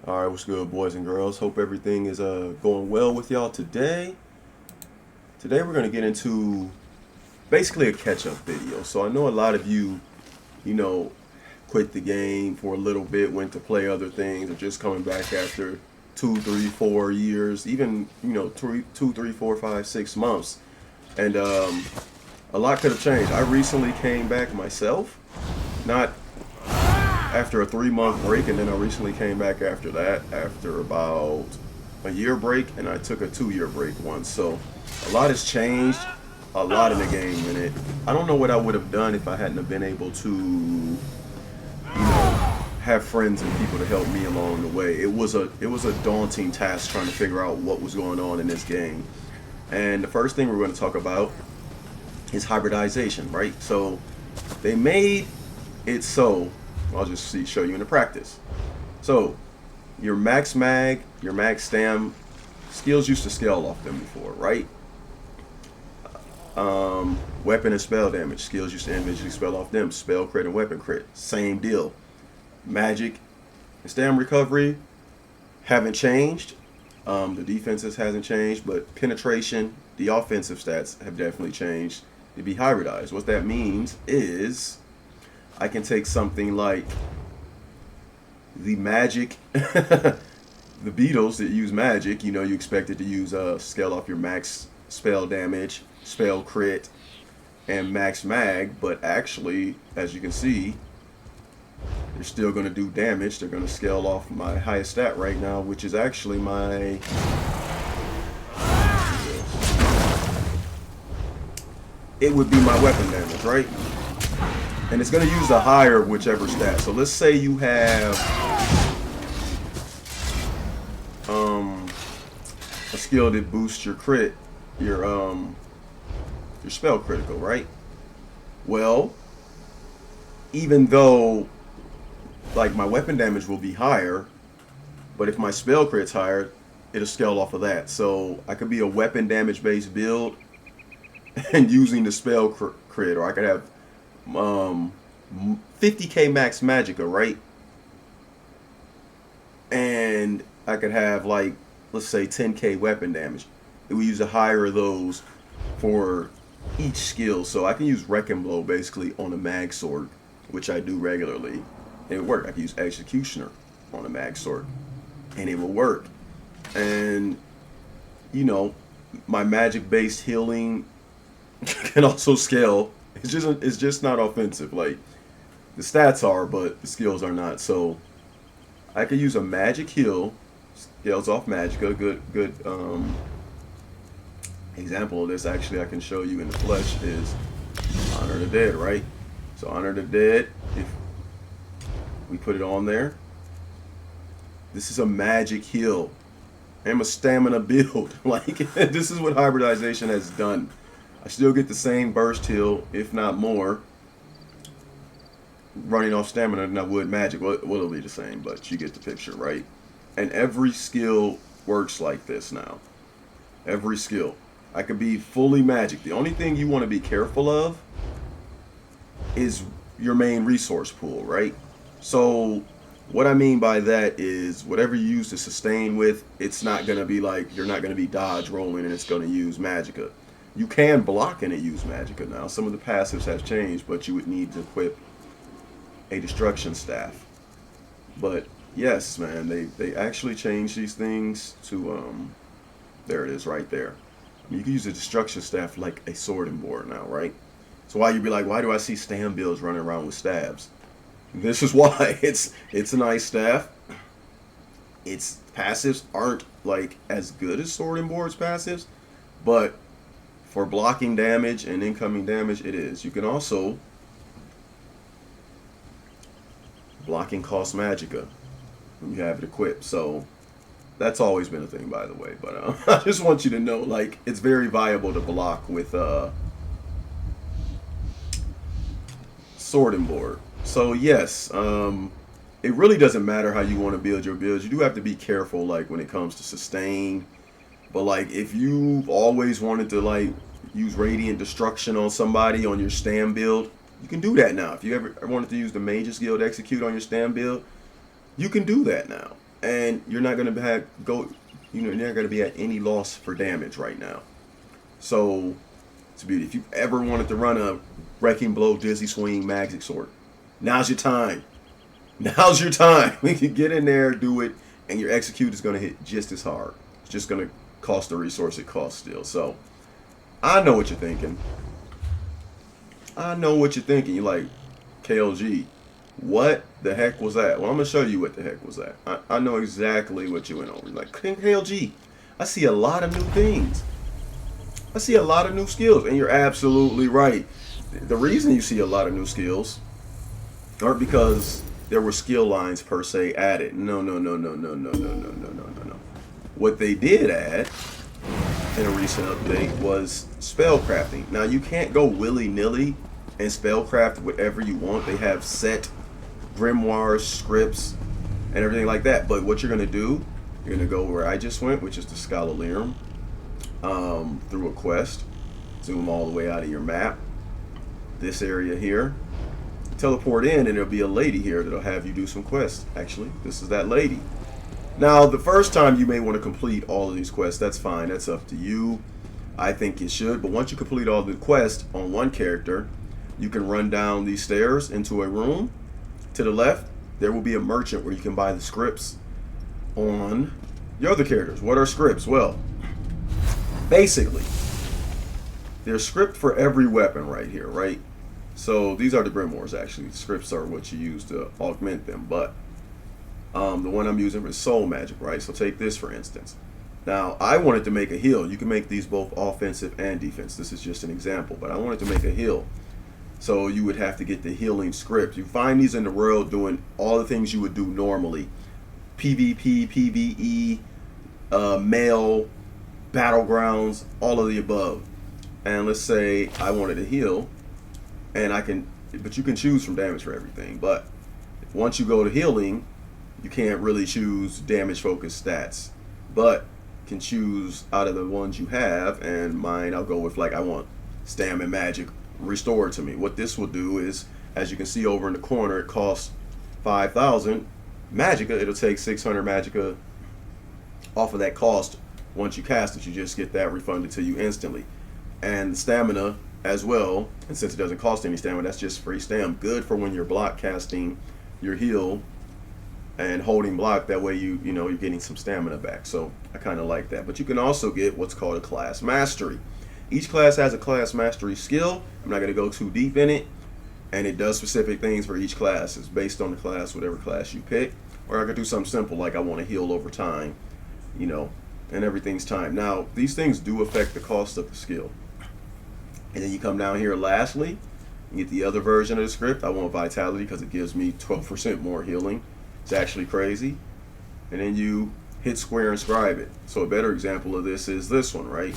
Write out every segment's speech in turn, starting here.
All right, what's good, boys and girls? Hope everything is going well with y'all today. Today we're gonna get into basically a catch-up video. So I know a lot of you, you know, quit the game for a little bit, went to play other things, or just coming back after 2, 3, 4 years, even two, 3, 4, 5, 6 months, and a lot could have changed. I recently came back myself, not after a 3 month break, and then I recently came back after that, after about a year break, and I took a 2 year break once. So a lot has changed, a lot in the game in it. I don't know what I would have done if I hadn't have been able to, have friends and people to help me along the way. It was a daunting task trying to figure out what was going on in this game. And the first thing we're going to talk about is hybridization, right? So they made it so I'll just show you in the practice. So your max mag, your max stam skills used to scale off them before, right? Weapon and spell damage skills used to individually spell off them. Spell crit and weapon crit, same deal. Magic and stam recovery haven't changed. The defenses hasn't changed, but penetration, the offensive stats have definitely changed to be hybridized. What that means is I can take something like the magic, the beetles that use magic. You expect it to use scale off your max spell damage, spell crit, and max mag, but actually, as you can see, they're still going to do damage. They're going to scale off my highest stat right now, which is actually my... It would be my weapon damage, right? And it's going to use the higher of whichever stat. So let's say you have a skill that boosts your crit, your spell critical, right? Well, even though like my weapon damage will be higher, but if my spell crit's higher, it'll scale off of that. So I could be a weapon damage based build and using the spell crit, or I could have 50k max magicka, right? And I could have, like, let's say 10k weapon damage. It would use a higher of those for each skill. So I can use Wreck and Blow basically on a mag sword, which I do regularly. It would work. I can use Executioner on a mag sword, and it will work. And my magic based healing can also scale. It's just not offensive. Like, the stats are, but the skills are not. So I could use a magic heal, scales off magicka. Good example of this, actually, I can show you in the flesh, is Honor the Dead, right? So Honor the Dead, if we put it on there, this is a magic heal. I'm a stamina build. Like, this is what hybridization has done. I still get the same burst heal, if not more, running off stamina than I would magic. Well, it'll be the same, but you get the picture, right? And every skill works like this now. Every skill. I could be fully magic. The only thing you want to be careful of is your main resource pool, right? So what I mean by that is whatever you use to sustain with, it's not going to be like, you're not going to be dodge rolling and it's going to use magicka. You can block and it use magicka now. Some of the passives have changed, but you would need to equip a destruction staff. But yes, man, they actually changed these things to there it is right there. You can use a destruction staff like a sword and board now, right? So why you'd be like, why do I see stam builds running around with stabs? This is why. It's a nice staff. Its passives aren't like as good as sword and board's passives, but for blocking damage and incoming damage, it is. You can also blocking cost magicka when you have it equipped. So that's always been a thing, by the way. But I just want you to know, like, it's very viable to block with sword and board. So yes, it really doesn't matter how you want to build your builds. You do have to be careful, like, when it comes to sustain. But like, if you've always wanted to like use radiant destruction on somebody on your stam build, you can do that now. If you ever wanted to use the Mage's Guild execute on your stam build, you can do that now. and you're not going to you're not going to be at any loss for damage right now. So it's a beauty. If you ever wanted to run a wrecking blow, dizzy swing, magic sword, now's your time. Now's your time. We can get in there, do it, and your execute is going to hit just as hard. It's just going to cost the resource it costs still. So I know what you're thinking. I know what you're thinking. You're like, KLG, what the heck was that? Well, I'm going to show you what the heck was that. I know exactly what you went over. You're like, KLG, I see a lot of new things. I see a lot of new skills. And you're absolutely right. The reason you see a lot of new skills aren't because there were skill lines per se added. No. What they did add in a recent update was spellcrafting. Now you can't go willy-nilly and spellcraft whatever you want. They have set grimoires, scripts, and everything like that. But what you're gonna do, you're gonna go where I just went, which is the Scholarum, through a quest. Zoom all the way out of your map. This area here. Teleport in, and there'll be a lady here that'll have you do some quests. Actually, this is that lady. Now, the first time you may want to complete all of these quests. That's fine. That's up to you. I think you should. But once you complete all the quests on one character, you can run down these stairs into a room. To the left, there will be a merchant where you can buy the scripts on your other characters. What are scripts? Well, basically, there's script for every weapon right here, right? So these are the grimoires, actually. The scripts are what you use to augment them. But the one I'm using is soul magic, right? So take this, for instance. Now, I wanted to make a heal. You can make these both offensive and defense. This is just an example. But I wanted to make a heal. So you would have to get the healing script. You find these in the world doing all the things you would do normally. PvP, PvE, mail, battlegrounds, all of the above. And let's say I wanted to heal. And but you can choose from damage for everything. But once you go to healing, you can't really choose damage focused stats. But can choose out of the ones you have. And mine, I'll go with, like, I want stamina magic restored to me. What this will do is, as you can see over in the corner, it costs 5,000 magicka. It'll take 600 magicka off of that cost. Once you cast it, you just get that refunded to you instantly. And the stamina as well, and since it doesn't cost any stamina, that's just free stam. Good for when you're block casting your heal and holding block. That way you're getting some stamina back. So I kind of like that. But you can also get what's called a class mastery. Each class has a class mastery skill. I'm not going to go too deep in it, and it does specific things for each class. It's based on the class, whatever class you pick. Or I could do something simple like I want to heal over time, and everything's time. Now, these things do affect the cost of the skill. And then you come down here lastly, you get the other version of the script. I want vitality because it gives me 12% more healing. It's actually crazy. And then you hit square and scribe it. So a better example of this is this one, right?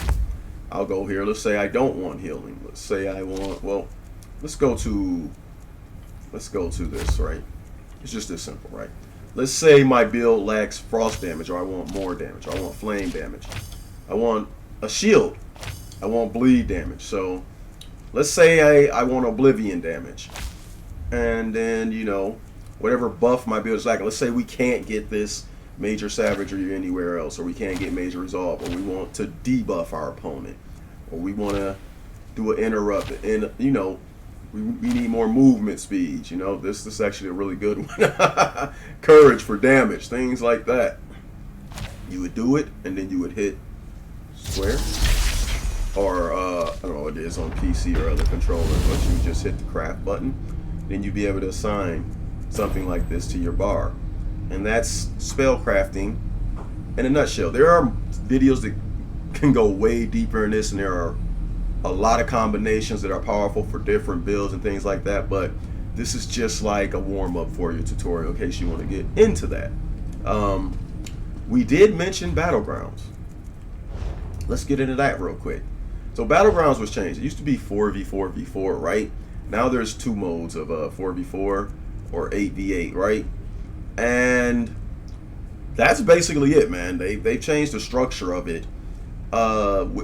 I'll go here. Let's say I don't want healing. Let's say I want, well, let's go to this, right? It's just this simple, right? Let's say my build lacks frost damage, or I want more damage, or I want flame damage. I want a shield. I want bleed damage. So let's say I want oblivion damage. And then, whatever buff my build is lacking. Let's say we can't get this major savagery anywhere else, or we can't get major resolve, or we want to debuff our opponent, or we want to do an interrupt, and we need more movement speed. This is actually a really good one. Courage for damage, things like that. You would do it, and then you would hit square, or I don't know what it is on PC or other controllers, but you just hit the craft button, then you'd be able to assign something like this to your bar. And that's spell crafting in a nutshell. There are videos that can go way deeper in this, and there are a lot of combinations that are powerful for different builds and things like that, but this is just like a warm-up for your tutorial in case you want to get into that. We did mention Battlegrounds. Let's get into that real quick. So Battlegrounds was changed. It used to be 4v4v4, right? Now there's two modes of 4v4 or 8v8, right? And that's basically it, man. They've changed the structure of it.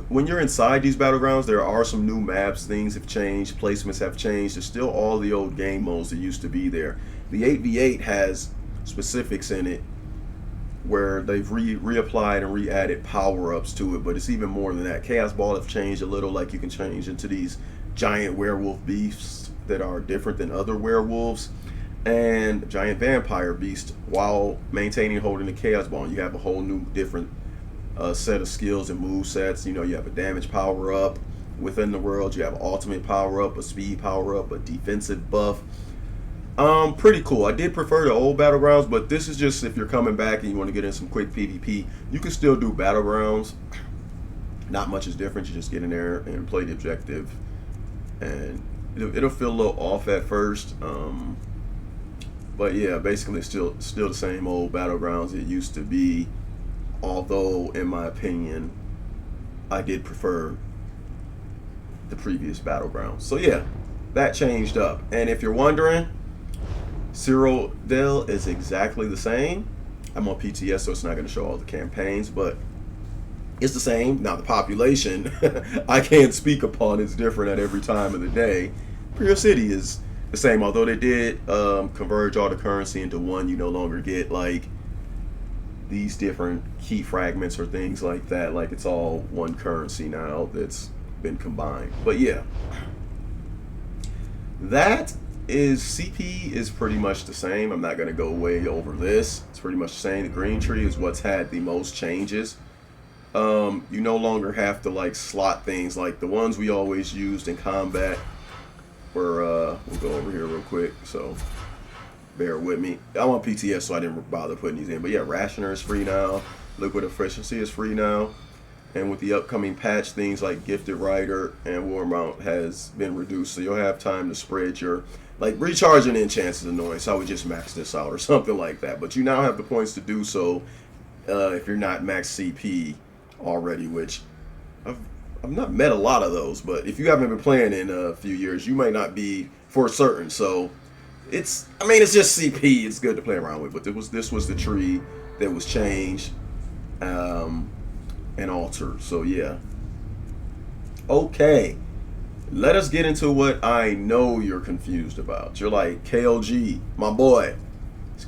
When you're inside these battlegrounds, there are some new maps. Things have changed. Placements have changed. There's still all the old game modes that used to be there. The 8v8 has specifics in it where they've reapplied and re-added power-ups to it, but it's even more than that. Chaos Ball have changed a little, like you can change into these giant werewolf beasts that are different than other werewolves, and giant vampire beast while maintaining holding the Chaos Ball. You have a whole new different set of skills and move sets. You know, you have a damage power-up within the world, you have ultimate power-up, a speed power-up, a defensive buff. Pretty cool. I did prefer the old Battlegrounds, but this is just if you're coming back and you want to get in some quick PvP, you can still do Battlegrounds. Not much is different. You just get in there and play the objective, and it'll feel a little off at first. But yeah, basically still the same old Battlegrounds it used to be. Although, in my opinion, I did prefer the previous Battlegrounds. So yeah, that changed up. And if you're wondering, Cyrodiil is exactly the same. I'm on PTS, so it's not going to show all the campaigns, but it's the same. Now the population, I can't speak upon. It's different at every time of the day. Imperial City is the same, although they did converge all the currency into one. You no longer get like these different key fragments or things like that. Like it's all one currency now that's been combined. But yeah, that is CP is pretty much the same. I'm not going to go way over this. It's pretty much the same. The green tree is what's had the most changes. You no longer have to like slot things like the ones we always used in combat. We'll go over here real quick, so bear with me. I'm on PTS, so I didn't bother putting these in. But yeah, Rationer is free now. Liquid Efficiency is free now. And with the upcoming patch, things like Gifted Rider and War Mount has been reduced, so you'll have time to spread your, like, recharging enchants is annoying, so I would just max this out or something like that. But you now have the points to do so if you're not max CP already, which I've not met a lot of those, but if you haven't been playing in a few years, you may not be for certain. So it's just CP. It's good to play around with, but this was the tree that was changed and altered. So yeah. Okay, let us get into what I know you're confused about. You're like, KLG, my boy,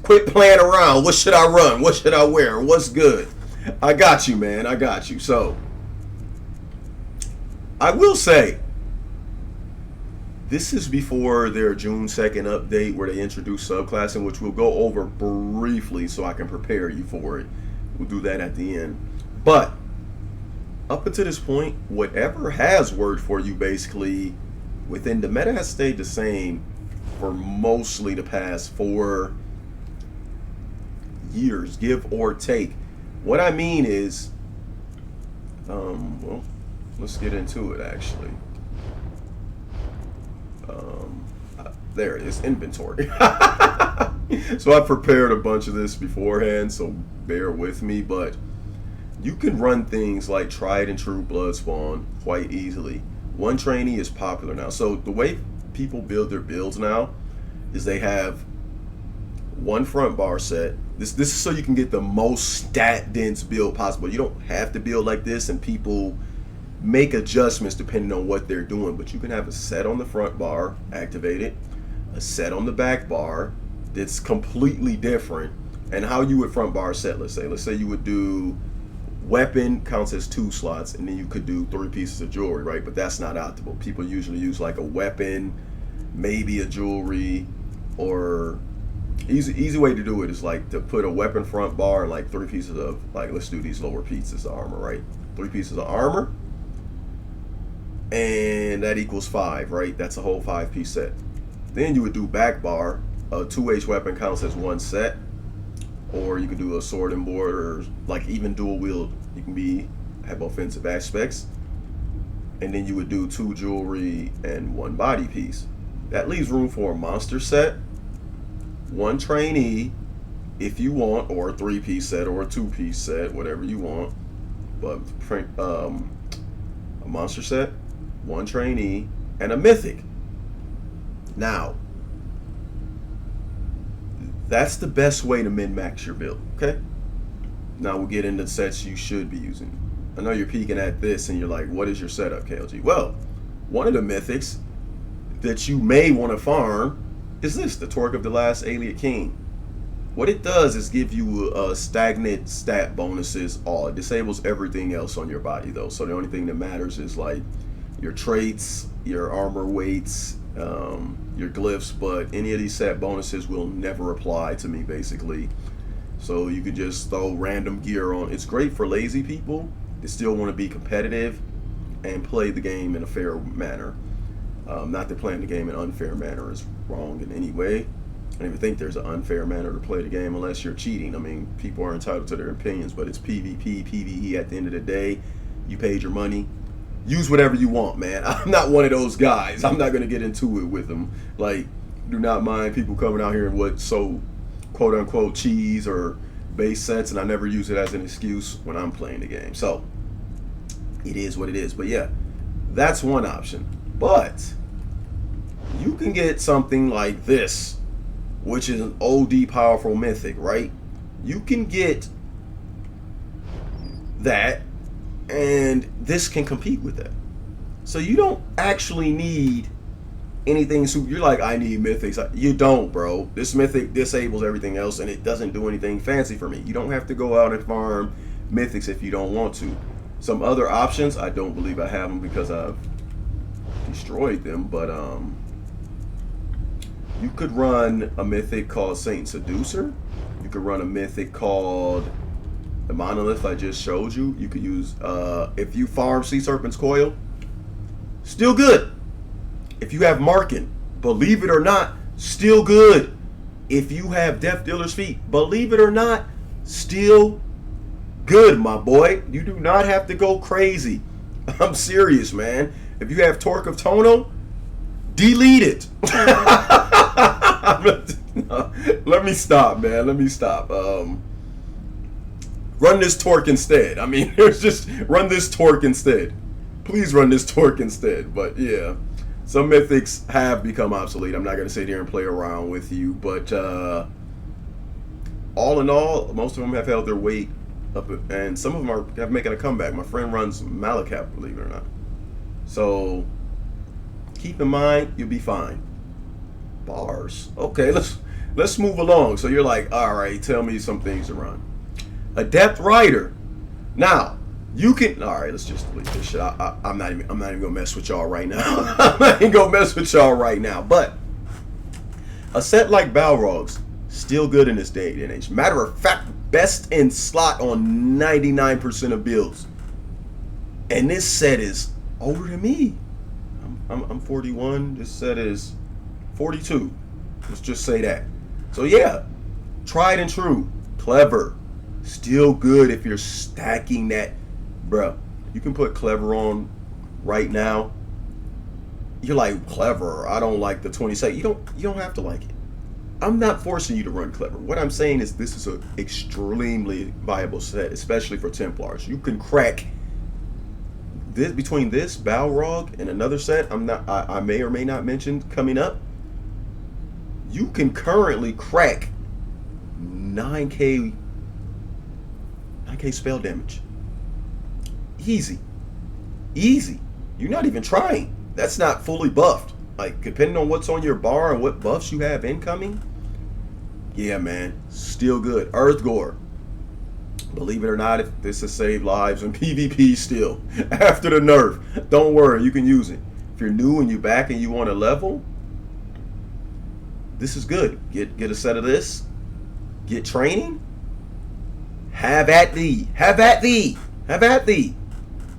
quit playing around. What should I run? What should I wear? What's good? I got you, man. I got you. So I will say, this is before their June 2nd update where they introduced subclassing, which we'll go over briefly so I can prepare you for it. We'll do that at the end. But up until this point, whatever has worked for you basically within the meta has stayed the same for mostly the past 4 years, give or take. What I mean is, well, let's get into it actually. There it is, inventory. So I prepared a bunch of this beforehand, so bear with me, but you can run things like tried and true blood spawn quite easily. One trainee is popular now. So the way people build their builds now is they have one front bar set. This is so you can get the most stat dense build possible. You don't have to build like this, and people make adjustments depending on what they're doing, but you can have a set on the front bar activated, a set on the back bar that's completely different. And how you would front bar set, let's say you would do weapon counts as 2 slots, and then you could do 3 pieces of jewelry, right? But that's not optimal. People usually use like a weapon, maybe a jewelry, or easy way to do it is like to put a weapon front bar and like 3 pieces of, like, let's do these lower pieces of armor, right? 3 pieces of armor, and that equals 5, right? That's a whole 5-piece set. Then you would do back bar. A 2H weapon counts as 1 set, or you could do a sword and board, or like even dual wield. You can have offensive aspects, and then you would do 2 jewelry and 1 body piece. That leaves room for a monster set, 1 trainee if you want, or a 3-piece set or a 2-piece set, whatever you want. But a monster set, 1 trainee, and a mythic. Now, that's the best way to min-max your build, okay? Now we'll get into sets you should be using. I know you're peeking at this and you're like, what is your setup, KLG? Well, one of the mythics that you may want to farm is this, the Torque of the Last Alien King. What it does is give you stagnant stat bonuses. All it disables everything else on your body though. So the only thing that matters is like your traits, your armor weights, your glyphs. But any of these stat bonuses will never apply to me basically. So you can just throw random gear on. It's great for lazy people that still want to be competitive and play the game in a fair manner. Not that playing the game in an unfair manner is wrong in any way. I don't even think there's an unfair manner to play the game unless you're cheating. I mean, people are entitled to their opinions, but it's PvP, PvE at the end of the day. You paid your money. Use whatever you want, man. I'm not one of those guys. I'm not going to get into it with them. Like, do not mind people coming out here and what so quote-unquote cheese or base sets, and I never use it as an excuse when I'm playing the game. So, it is what it is. But yeah, that's one option. But you can get something like this, which is an OD powerful mythic, right? You can get that, and this can compete with that. So you don't actually need anything. So you're like, I need mythics. You don't, bro. This mythic disables everything else, and it doesn't do anything fancy for me. You don't have to go out and farm mythics if you don't want to. Some other options, I don't believe I have them because I've destroyed them, but you could run a mythic called Saint Seducer. You could run a mythic called the Monolith I just showed you. You could use, if you farm Sea Serpent's Coil, still good. If you have Markin, believe it or not, still good. If you have Death Dealer's Feet, believe it or not, still good, my boy. You do not have to go crazy. I'm serious, man. If you have Torque of Tono, delete it. Let me stop, man. Let me stop. Run this Torque instead. I mean, there's just run this Torque instead. Please run this Torque instead. But yeah, some mythics have become obsolete. I'm not going to sit here and play around with you, but all in all, most of them have held their weight up, and some of them have making a comeback. My friend runs Malakap, believe it or not. So keep in mind, you'll be fine. Bars. Okay, let's move along. So you're like, all right, tell me some things to run. Adept Rider. Now you can. All right, let's just delete this shit. I'm not even gonna mess with y'all right now. I'm not even gonna mess with y'all right now. But a set like Balrog's still good in this day and age. Matter of fact, best in slot on 99% of builds. And this set is older than me. I'm 41. This set is 42. Let's just say that. So yeah, tried and true, clever, still good if you're stacking that, bruh. You can put clever on right now. You're like, clever, I don't like the 22nd. You don't have to like it. I'm not forcing you to run clever. What I'm saying is this is an extremely viable set, especially for Templars. You can crack this between this Balrog and another set I may or may not mention coming up. You can currently crack 9k spell damage. Easy. You're not even trying. That's not fully buffed. Like, depending on what's on your bar and what buffs you have incoming, yeah, man, still good. Earthgore. Believe it or not, if this has saved lives in PvP still. After the nerf, don't worry, you can use it. If you're new and you're back and you want to level, this is good. Get a set of this. Get training. Have at thee. Have at thee. Have at thee.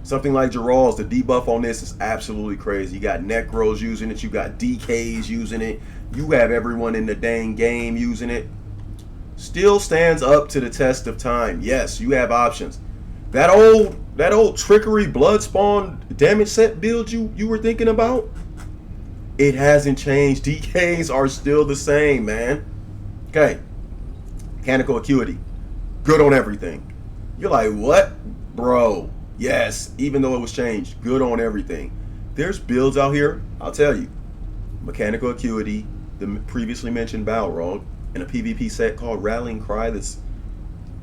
Something like Geral's, the debuff on this is absolutely crazy. You got Necros using it. You got DKs using it. You have everyone in the dang game using it. Still stands up to the test of time. Yes, you have options. That old trickery blood spawn damage set build you were thinking about, it hasn't changed. DKs are still the same, man. Okay. Mechanical acuity. Good on everything. You're like, what? Bro. Yes, even though it was changed. Good on everything. There's builds out here, I'll tell you. Mechanical acuity, the previously mentioned Balrog, and a PvP set called Rallying Cry that's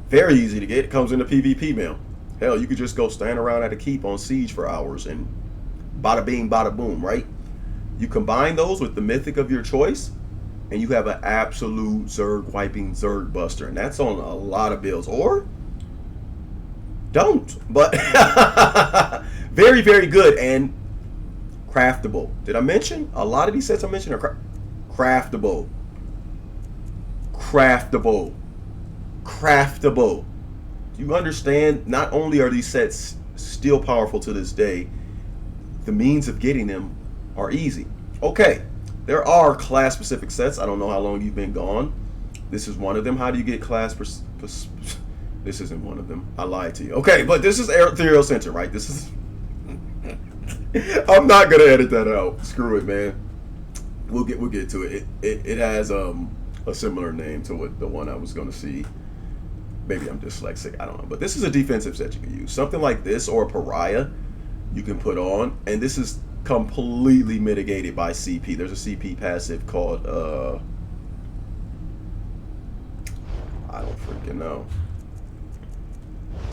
very easy to get. It comes in the PvP mail. Hell, you could just go stand around at a keep on siege for hours and bada bing, bada boom, right? You combine those with the mythic of your choice, and you have an absolute Zerg wiping Zerg buster, and that's on a lot of builds. Or don't, but very, very good and craftable. Did I mention a lot of these sets I mentioned are craftable? Craftable. Craftable. Do you understand? Not only are these sets still powerful to this day, the means of getting them are easy. Okay, there are class specific sets. I don't know how long you've been gone. This is one of them. How do you get class this isn't one of them. I lied to you. Okay, but this is Ethereal Center, right? This is I'm not gonna edit that out. Screw it, man. We'll get to it. It has a similar name to what the one I was gonna see. Maybe I'm dyslexic, I don't know. But this is a defensive set you can use. Something like this or a pariah you can put on, and this is completely mitigated by CP. There's a CP passive called I don't freaking know.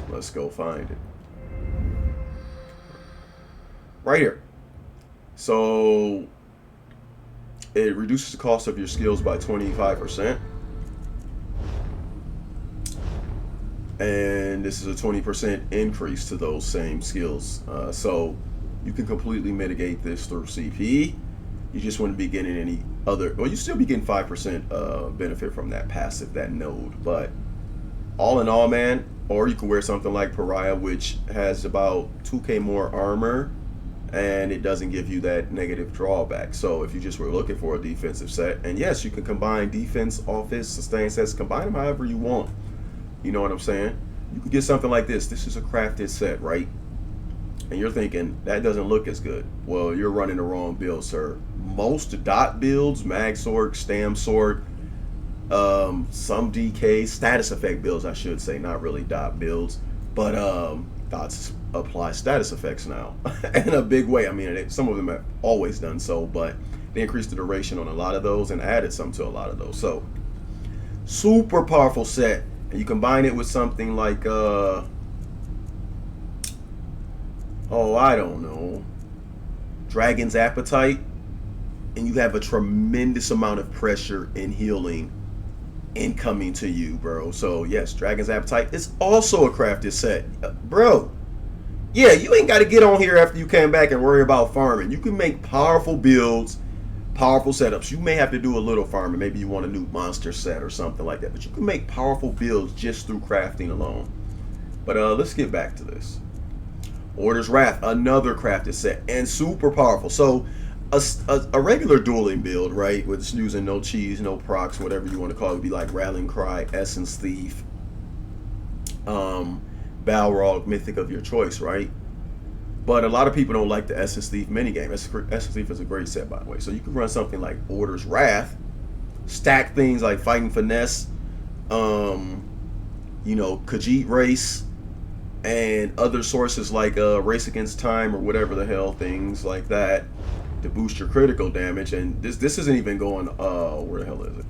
Let's go find it. Right here. So it reduces the cost of your skills by 25%. And this is a 20% increase to those same skills. So you can completely mitigate this through CP. You just wouldn't be getting any other, well, you still be getting 5% benefit from that passive, that node. But all in all, man, or you can wear something like Pariah, which has about 2k more armor, and it doesn't give you that negative drawback. So if you just were looking for a defensive set, and yes, you can combine defense, offense, sustain sets, combine them however you want. You know what I'm saying? You could get something like this. This is a crafted set, right? And you're thinking, that doesn't look as good. Well, you're running the wrong build, sir. Most dot builds, mag sword, stam sword, some DK, status effect builds, I should say, not really dot builds, but dots apply status effects now in a big way. I mean, some of them have always done so, but they increased the duration on a lot of those and added some to a lot of those. So, super powerful set. And you combine it with something like, oh, I don't know, Dragon's Appetite, and you have a tremendous amount of pressure and healing incoming to you, bro. So, yes, Dragon's Appetite is also a crafted set. Bro, yeah, you ain't got to get on here after you came back and worry about farming. You can make powerful builds, powerful setups. You may have to do a little farming. Maybe you want a new monster set or something like that. But you can make powerful builds just through crafting alone. But let's get back to this. Order's Wrath, another crafted set, and super powerful. So a regular dueling build, right, with using no cheese, no procs, whatever you want to call it, would be like Rallying Cry, Essence Thief, Balrog, Mythic of your choice, right? But a lot of people don't like the Essence Thief minigame. Essence Thief is a great set, by the way. So you can run something like Order's Wrath, stack things like Fighting Finesse, you know, Khajiit Race, and other sources like Race Against Time or whatever the hell, things like that, to boost your critical damage. And this isn't even going, where the hell is it?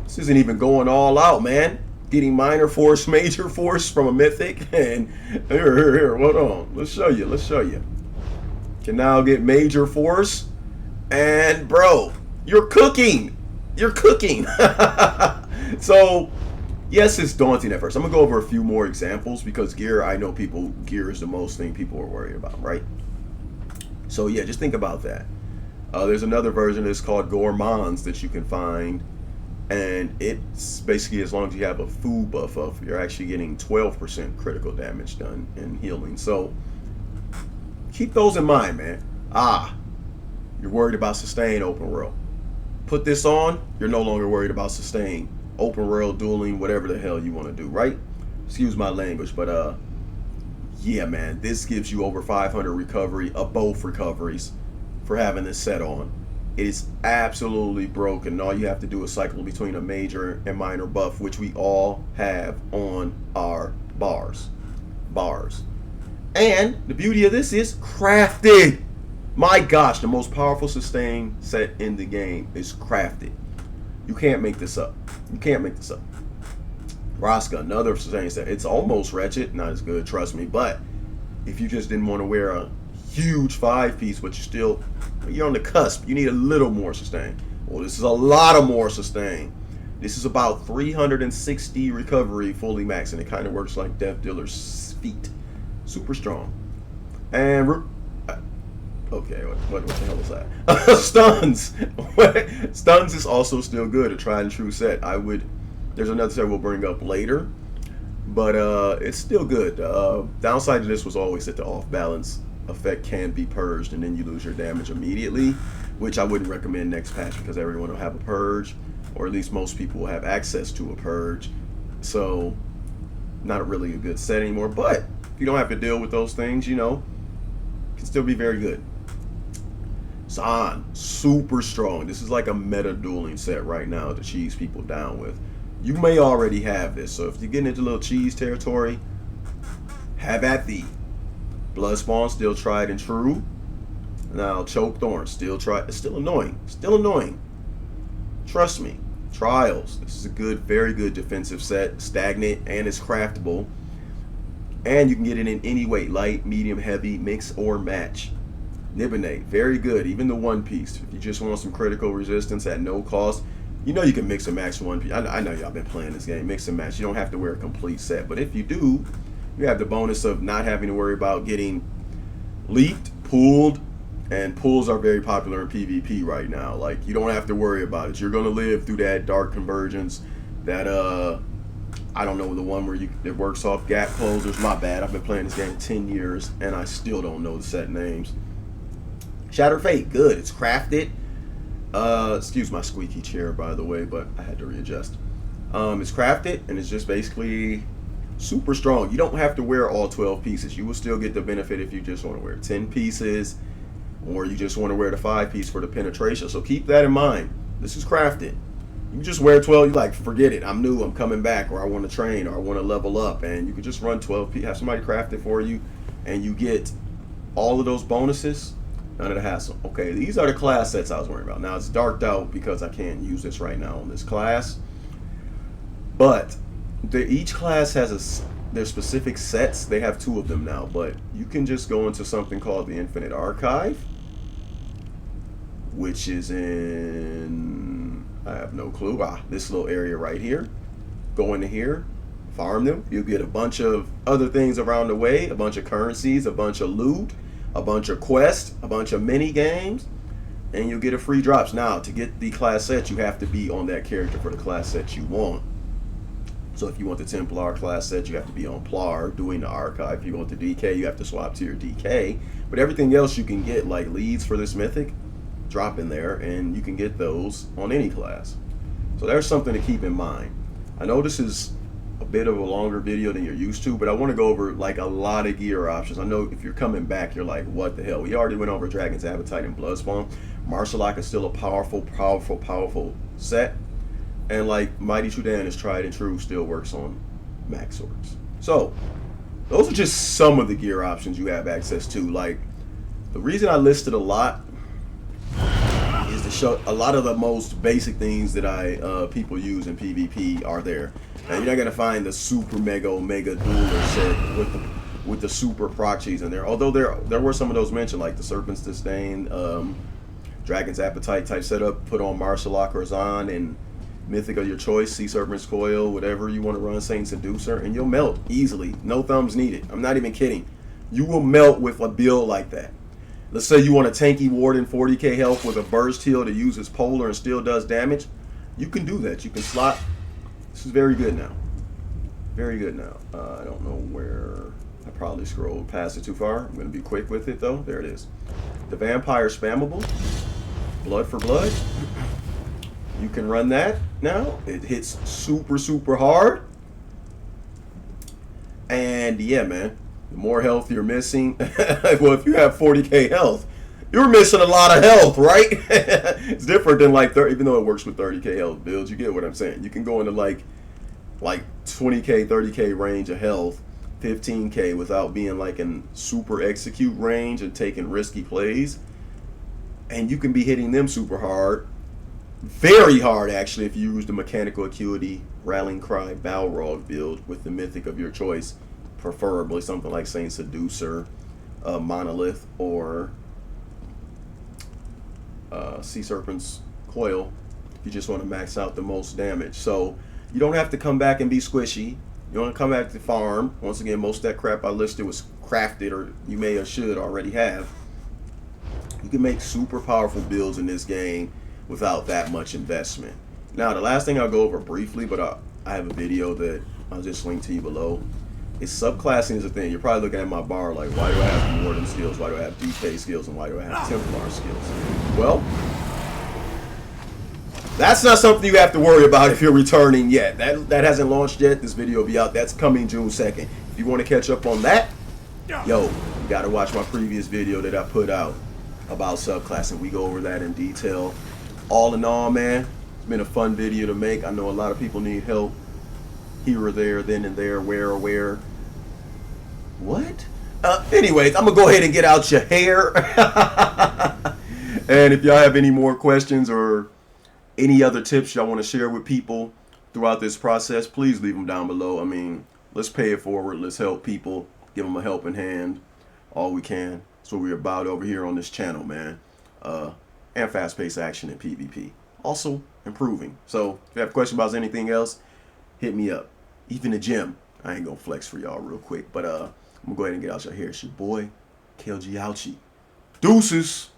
This isn't even going all out, man. Getting minor force, major force from a mythic, and here, hold on, let's show you. Can now get major force, and bro, you're cooking. So, yes, it's daunting at first. I'm gonna go over a few more examples because gear, I know gear is the most thing people are worried about, right? So yeah, just think about that. There's another version that's called Gourmands that you can find. And it's basically, as long as you have a food buff up, you're actually getting 12% critical damage done in healing. So keep those in mind, man. You're worried about sustain open world. Put this on, you're no longer worried about sustain open world, dueling, whatever the hell you want to do, right? Excuse my language, but yeah, man, this gives you over 500 recovery of both recoveries for having this set on. It is absolutely broken. All you have to do is cycle between a major and minor buff, which we all have on our bars. And the beauty of this is crafted. My gosh, the most powerful sustain set in the game is crafted. You can't make this up. Raska, another sustain set. It's almost wretched, not as good, trust me. But if you just didn't want to wear a huge 5-piece, but you're on the cusp, you need a little more sustain. Well, this is a lot of more sustain. This is about 360 recovery fully max, and it kind of works like Death Dealer's feet. Super strong. And okay, what the hell was that? Stuns. Stuns is also still good. A tried and true set. There's another set we'll bring up later, but it's still good. Downside to this was always that the off balance effect can be purged, and then you lose your damage immediately, which I wouldn't recommend next patch because everyone will have a purge, or at least most people will have access to a purge. So, not really a good set anymore. But if you don't have to deal with those things, you know, it can still be very good. Zahn, super strong. This is like a meta dueling set right now to cheese people down with. You may already have this, so if you're getting into a little cheese territory, have at thee. Bloodspawn, still tried and true. Now, Choke Thorn, still annoying. Still annoying. Trust me. Trials, this is a good, very good defensive set. Stagnant, and it's craftable. And you can get it in any weight, light, medium, heavy, mix, or match. Nibinate, very good. Even the one piece. If you just want some critical resistance at no cost, you know you can mix and match one piece. I know y'all been playing this game. Mix and match. You don't have to wear a complete set. But if you do, you have the bonus of not having to worry about getting leaked, pulled, and pulls are very popular in PvP right now. Like, you don't have to worry about it. You're going to live through that dark convergence, that, I don't know, the one where it works off gap closers. My bad. I've been playing this game 10 years, and I still don't know the set names. Shatter Fate, good. It's crafted. Excuse my squeaky chair, by the way, but I had to readjust. It's crafted, and it's just basically super strong. You don't have to wear all 12 pieces. You will still get the benefit if you just want to wear 10 pieces, or you just want to wear the 5-piece for the penetration. So keep that in mind. This is crafted. You just wear 12, you like, forget it. I'm new, I'm coming back, or I want to train, or I want to level up. And you can just run 12 pieces, have somebody craft it for you, and you get all of those bonuses. None of the hassle. Okay, these are the class sets I was worrying about. Now, it's darked out because I can't use this right now on this class. But each class has their specific sets. They have 2 of them now. But you can just go into something called the Infinite Archive, which is in, I have no clue. This little area right here. Go into here. Farm them. You'll get a bunch of other things around the way. A bunch of currencies. A bunch of loot. A bunch of quests, a bunch of mini games, and you'll get a free drops. Now, to get the class set, you have to be on that character for the class set you want. So if you want the Templar class set, you have to be on Plar doing the archive. If you want the DK, you have to swap to your DK. But everything else you can get, like leads for this mythic, drop in there, and you can get those on any class. So there's something to keep in mind. I know this is a bit of a longer video than you're used to, but I want to go over like a lot of gear options. I know if you're coming back, you're like, what the hell? We already went over Dragon's Appetite and Bloodspawn. Martialak is still a powerful set, and like Mighty Chudan is tried and true, still works on max swords. So those are just some of the gear options you have access to. Like, the reason I listed a lot is to show a lot of the most basic things that people use in PvP are there. Now, you're not gonna find the super mega omega dueler set with the super proxies in there. Although there were some of those mentioned, like the Serpent's Disdain, Dragon's Appetite type setup. Put on Martialak or Zahn and Mythic of your choice, Sea Serpent's Coil, whatever you want to run, Saint Seducer, and you'll melt easily. No thumbs needed. I'm not even kidding. You will melt with a build like that. Let's say you want a tanky Warden 40k health with a burst heal to use as polar and still does damage. You can do that. You can slot. This is very good now. Very good now. I don't know where. I probably scrolled past it too far. I'm going to be quick with it though. There it is. The Vampire Spammable. Blood for blood. You can run that now. It hits super, super hard. And yeah, man. The more health you're missing. Well, if you have 40k health, you're missing a lot of health, right? It's different than like 30, even though it works with 30k health builds. You get what I'm saying? You can go into like 20k, 30k range of health, 15k without being like in super execute range and taking risky plays. And you can be hitting them super hard. Very hard, actually, if you use the Mechanical Acuity Rallying Cry Balrog build with the Mythic of your choice. Preferably something like Saint Seducer, Monolith, or Sea Serpent's recoil if you just want to max out the most damage. So you don't have to come back and be squishy. You want to come back to farm. Once again, most of that crap I listed was crafted, or you may or should already have. You can make super powerful builds in this game without that much investment. Now, the last thing I'll go over briefly, but I have a video that I'll just link to you below. Is subclassing is a thing. You're probably looking at my bar like, why do I have Warden skills? Why do I have DK skills? And why do I have Templar skills? Well, that's not something you have to worry about if you're returning yet. That hasn't launched yet. This video will be out. That's coming June 2nd. If you want to catch up on that, yo, you got to watch my previous video that I put out about subclassing. We go over that in detail. All in all, man, it's been a fun video to make. I know a lot of people need help here or there, then and there, where or where. What? Anyways, I'm going to go ahead and get out your hair. And if y'all have any more questions or any other tips y'all want to share with people throughout this process, please leave them down below. I mean, let's pay it forward. Let's help people. Give them a helping hand. All we can. That's what we're about over here on this channel, man. And fast-paced action in PvP. Also improving. So if you have questions about anything else, hit me up. Even the gym. I ain't gonna flex for y'all real quick, but I'm gonna go ahead and get out your hair. It's your boy, KLG Ouchie. Deuces.